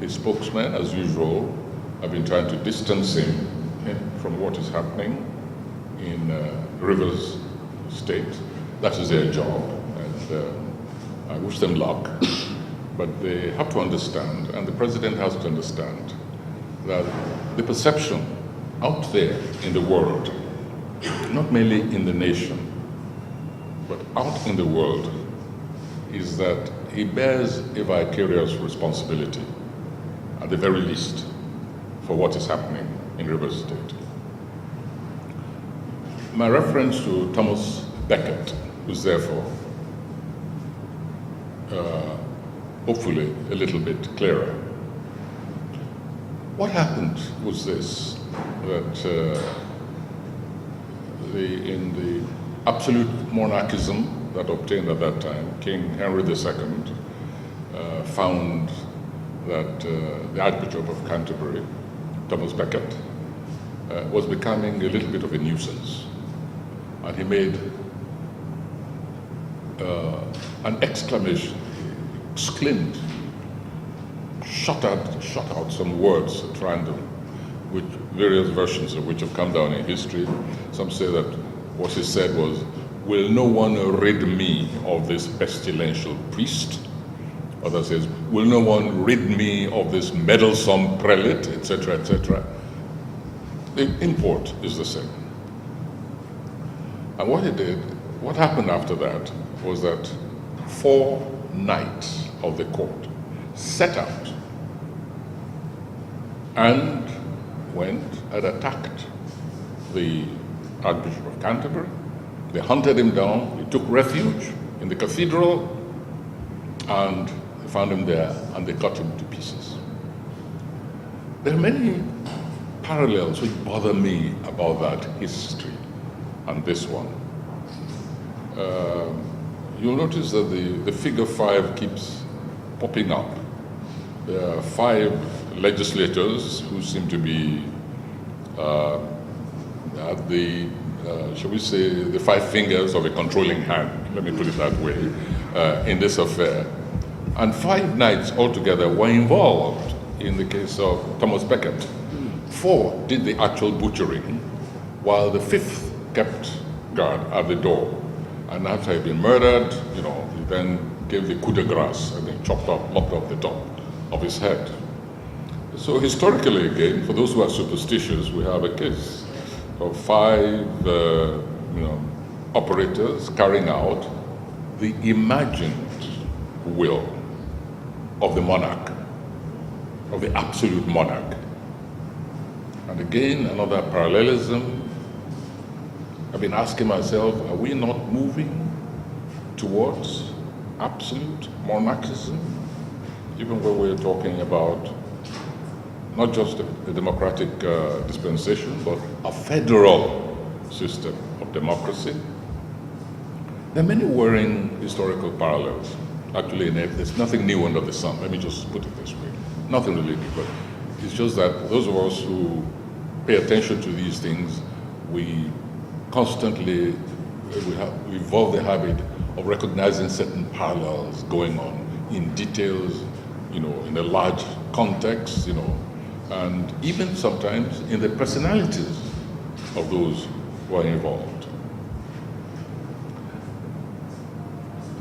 his spokesmen, as usual, have been trying to distance him from what is happening in Rivers State. That is their job, and I wish them luck. But they have to understand, and the president has to understand, that the perception out there in the world, not merely in the nation, but out in the world, is that he bears a vicarious responsibility, at the very least, for what is happening in Rivers State. My reference to Thomas Becket, who's therefore hopefully a little bit clearer. What happened was this, that in the absolute monarchism that obtained at that time, King Henry II found that the Archbishop of Canterbury, Thomas Becket, was becoming a little bit of a nuisance. And he made an exclamation, he exclaimed, shot out some words at random, with various versions of which have come down in history. Some say that what he said was, "Will no one rid me of this pestilential priest?" Others says, "Will no one rid me of this meddlesome prelate," etc., etc. The import is the same. And what he did, what happened after that, was that 4 knights of the court set out and went and attacked the Archbishop of Canterbury. They hunted him down, he took refuge in the cathedral, and they found him there and they cut him to pieces. There are many parallels which bother me about that history and this one. You'll notice that the figure 5 keeps popping up. There are 5 legislators who seem to be at the, shall we say, the 5 fingers of a controlling hand, let me put it that way, in this affair. And 5 knights altogether were involved in the case of Thomas Becket. 4 did the actual butchering, while the 5th kept guard at the door. And after he'd been murdered, he then gave the coup de grace and then lopped off the top of his head. So historically, again, for those who are superstitious, we have a case of 5 operators carrying out the imagined will of the monarch, of the absolute monarch. And again, another parallelism. I've been asking myself, are we not moving towards absolute monarchism? Even when we're talking about not just a democratic dispensation, but a federal system of democracy. There are many worrying historical parallels. Actually, there's nothing new under the sun. Let me just put it this way. Nothing really new, but it's just that those of us who pay attention to these things, we constantly, we evolve the habit of recognizing certain parallels going on in details, in a large context, and even sometimes in the personalities of those who are involved.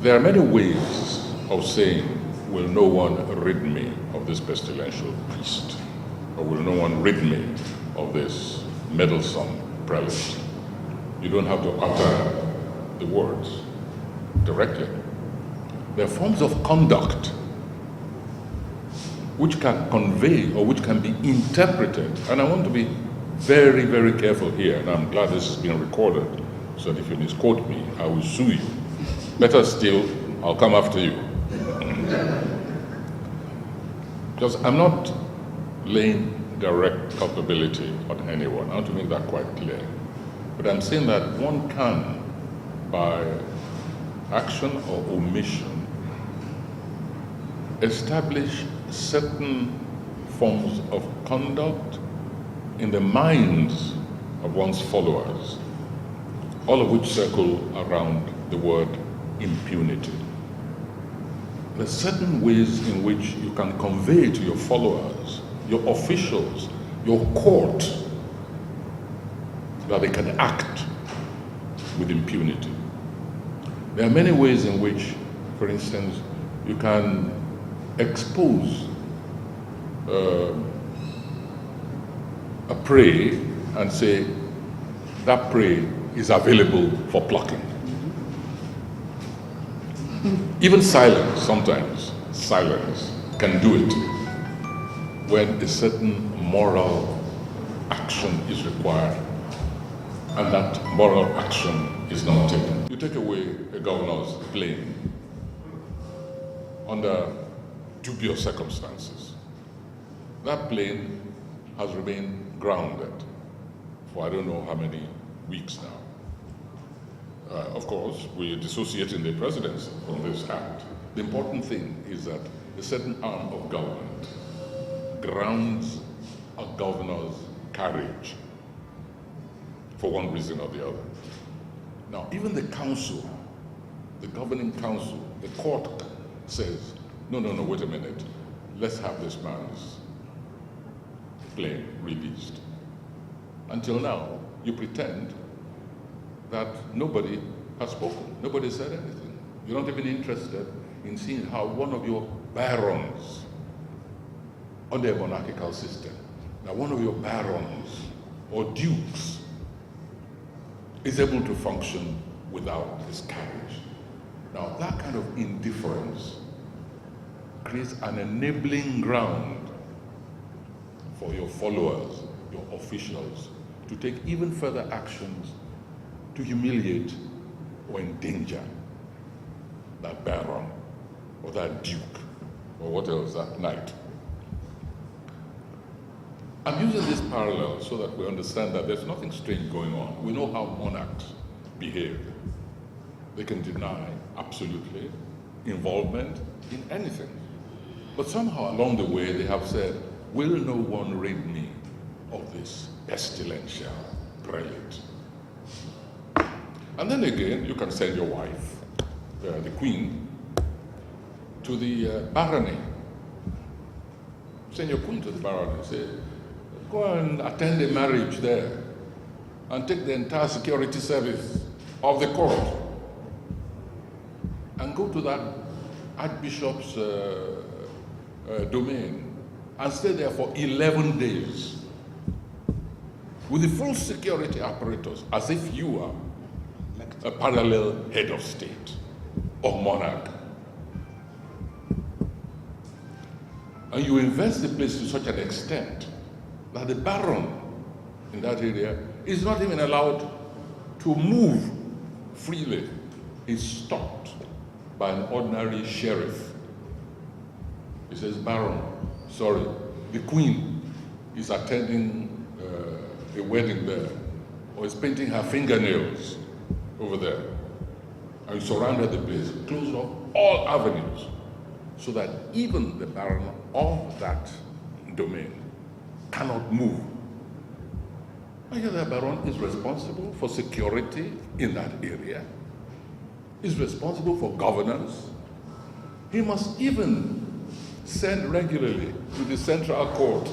There are many ways of saying, will no one rid me of this pestilential priest? Or will no one rid me of this meddlesome prelate? You don't have to utter the words directly. There are forms of conduct which can convey or which can be interpreted. And I want to be very, very careful here, and I'm glad this is being recorded, so that if you misquote me, I will sue you. Better still, I'll come after you. Because I'm not laying direct culpability on anyone. I want to make that quite clear. But I'm saying that one can, by action or omission, establish certain forms of conduct in the minds of one's followers, all of which circle around the word impunity. There are certain ways in which you can convey to your followers, your officials, your court, that they can act with impunity. There are many ways in which, for instance, you can expose a prey and say that prey is available for plucking. Even silence, sometimes silence can do it when a certain moral action is required and that moral action is not taken. You take away a governor's plane under dubious circumstances. That plane has remained grounded for I don't know how many weeks now. Of course, we are dissociating the presidency from this act. The important thing is that a certain arm of government grounds a governor's carriage for one reason or the other. Now, even the council, the governing council, the court says, no, wait a minute. Let's have this man's plane released. Until now, you pretend that nobody has spoken. Nobody said anything. You're not even interested in seeing how one of your barons under a monarchical system, now one of your barons or dukes is able to function without his carriage. Now that kind of indifference creates an enabling ground for your followers, your officials, to take even further actions to humiliate or endanger that baron or that duke or what else, that knight. I'm using this parallel so that we understand that there's nothing strange going on. We know how monarchs behave. They can deny absolutely involvement in anything. But somehow along the way they have said, will no one rid me of this pestilential prelate? And then again, you can send your wife, the queen, to the barony. Send your queen to the barony. Say, go and attend a marriage there and take the entire security service of the court and go to that archbishop's domain and stay there for 11 days with the full security apparatus as if you are a parallel head of state or monarch. And you invest the place to such an extent that the baron in that area is not even allowed to move freely. He's stopped by an ordinary sheriff. He says, Baron, sorry, the queen is attending a wedding there, or is painting her fingernails over there. And surrounded the place, closed off all avenues, so that even the baron of that domain cannot move. And yet the baron is responsible for security in that area, is responsible for governance. He must even send regularly to the central court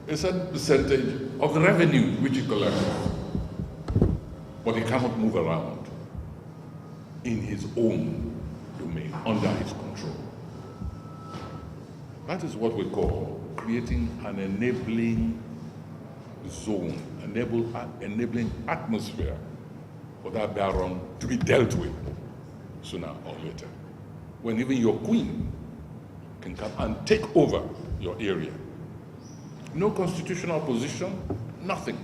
a certain percentage of the revenue which he collects. But he cannot move around in his own domain, under his control. That is what we call creating an enabling zone, enabling atmosphere for that baron to be dealt with sooner or later. When even your queen can come and take over your area. No constitutional position, nothing.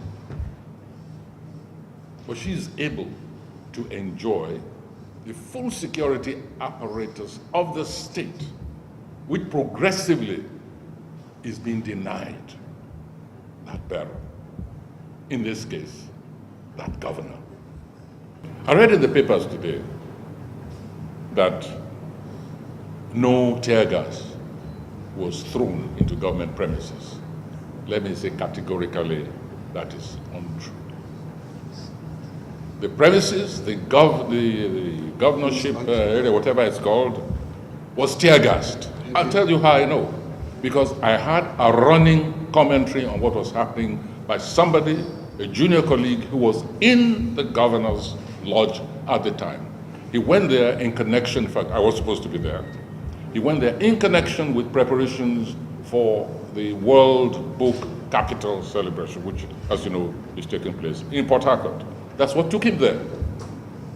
But she is able to enjoy the full security apparatus of the state, which progressively is being denied that baron. In this case, that governor. I read in the papers today that no tear gas was thrown into government premises. Let me say categorically, that is untrue. The premises, the governorship area, whatever it's called, was tear gassed. I'll tell you how I know. Because I had a running commentary on what was happening by somebody, a junior colleague who was in the governor's lodge at the time. He went there in connection, in fact, I was supposed to be there. He went there in connection with preparations for the World Book Capital celebration, which, as you know, is taking place in Port Harcourt. That's what took him there.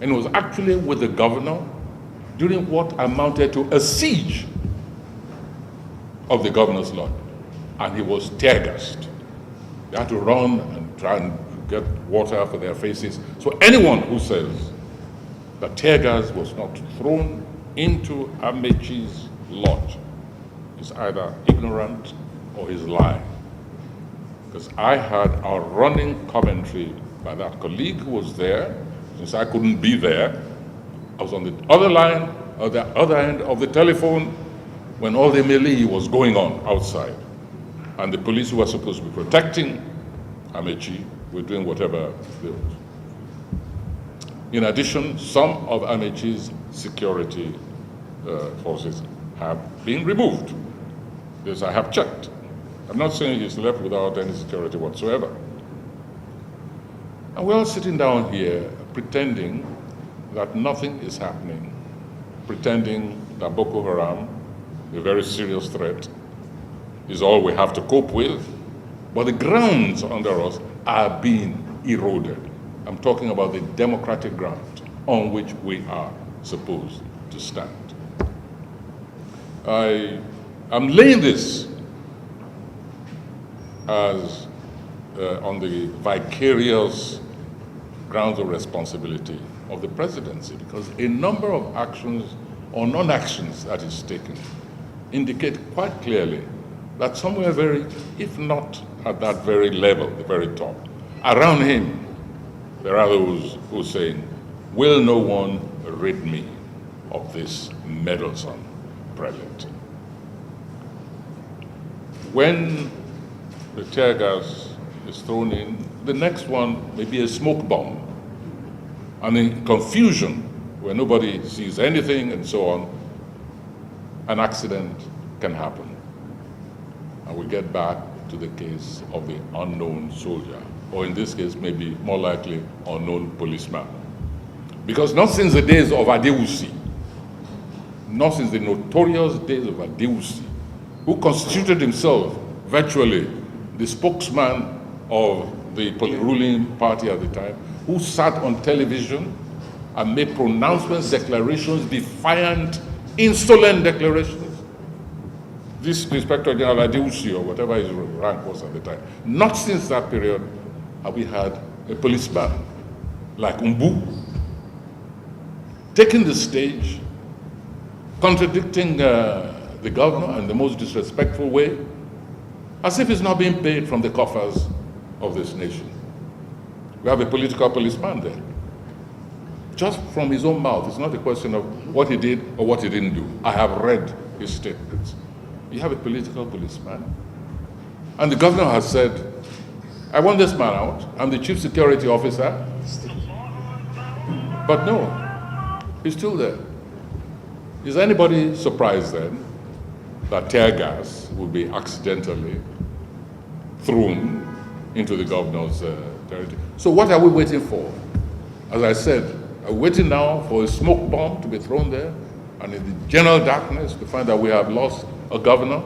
And it was actually with the governor during what amounted to a siege of the governor's lodge. And he was tear gassed. They had to run and try and get water for their faces. So anyone who says that tear gas was not thrown into Amechi's lodge is either ignorant or is lying. Because I had a running commentary by that colleague who was there, since I couldn't be there. I was on the other line, or the other end of the telephone, when all the melee was going on outside. And the police who were supposed to be protecting Amechi were doing whatever they would. In addition, some of Amechi's security forces have been removed. This I have checked. I'm not saying he's left without any security whatsoever. And we're all sitting down here pretending that nothing is happening, pretending that Boko Haram, a very serious threat, is all we have to cope with. But the grounds under us are being eroded. I'm talking about the democratic ground on which we are supposed to stand. I'm laying this as on the vicarious grounds of responsibility of the presidency, because a number of actions or non-actions that is taken indicate quite clearly that somewhere very, if not at that very level, the very top, around him, there are those who are saying, will no one rid me of this meddlesome prelate? When the tear gas is thrown in, the next one may be a smoke bomb. And in confusion, where nobody sees anything and so on, an accident can happen. And we get back to the case of the unknown soldier, or in this case, maybe more likely, unknown policeman. Because not since the days of Adewusi, not since the notorious days of Adewusi, who constituted himself virtually the spokesman of the ruling party at the time, who sat on television and made pronouncements, declarations, defiant, insolent declarations. This Inspector General Adewusi, or whatever his rank was at the time, not since that period have we had a policeman like Umbu taking the stage, contradicting the governor in the most disrespectful way, as if he's not being paid from the coffers of this nation. We have a political policeman there. Just from his own mouth. It's not a question of what he did or what he didn't do. I have read his statements. You have a political policeman. And the governor has said, I want this man out. I'm the chief security officer. But no, he's still there. Is anybody surprised then that tear gas will be accidentally thrown into the governor's territory? So what are we waiting for? As I said, are we waiting now for a smoke bomb to be thrown there, and in the general darkness to find that we have lost a governor?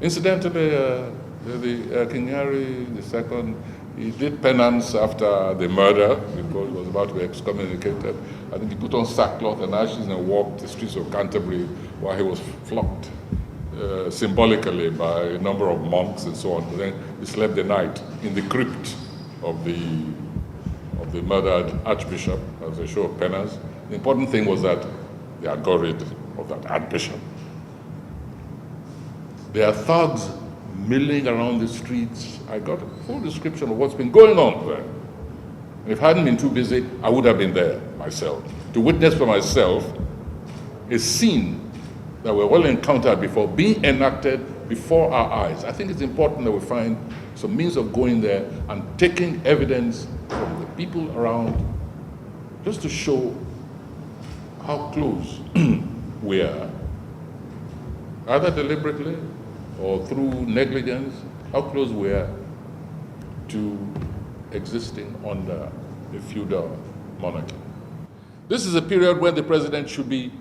Incidentally, King Harry II, he did penance after the murder because he was about to be excommunicated. I think he put on sackcloth and ashes and walked the streets of Canterbury while he was flogged symbolically by a number of monks and so on. But then he slept the night in the crypt of the murdered archbishop as a show of penance. The important thing was that they had got rid of that archbishop. There are thugs milling around the streets. I got a full description of what's been going on there. And if I hadn't been too busy, I would have been there myself, to witness for myself a scene that we well encountered before, being enacted before our eyes. I think it's important that we find some means of going there and taking evidence from the people around, just to show how close were, either deliberately or through negligence, how close we are to existing under a feudal monarchy. This is a period when the president should be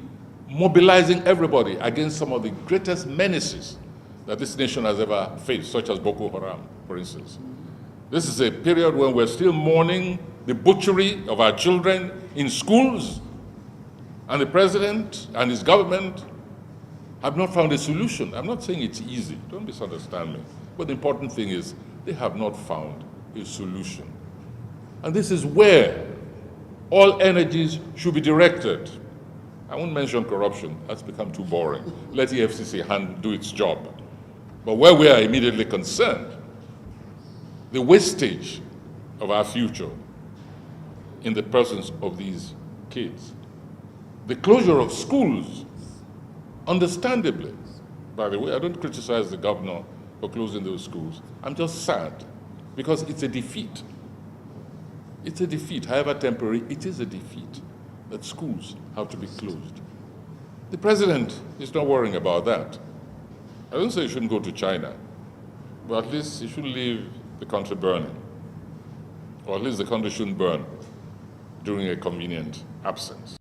mobilizing everybody against some of the greatest menaces that this nation has ever faced, such as Boko Haram, for instance. This is a period when we're still mourning the butchery of our children in schools, and the president and his government have not found a solution. I'm not saying it's easy, don't misunderstand me, but the important thing is they have not found a solution. And this is where all energies should be directed. I won't mention corruption, that's become too boring. Let the FCC do its job. But where we are immediately concerned, the wastage of our future in the presence of these kids. The closure of schools, understandably. By the way, I don't criticize the governor for closing those schools. I'm just sad because it's a defeat. It's a defeat, however temporary, it is a defeat that schools have to be closed. The president is not worrying about that. I don't say he shouldn't go to China, but at least he shouldn't leave the country burning. Or at least the country shouldn't burn during a convenient absence.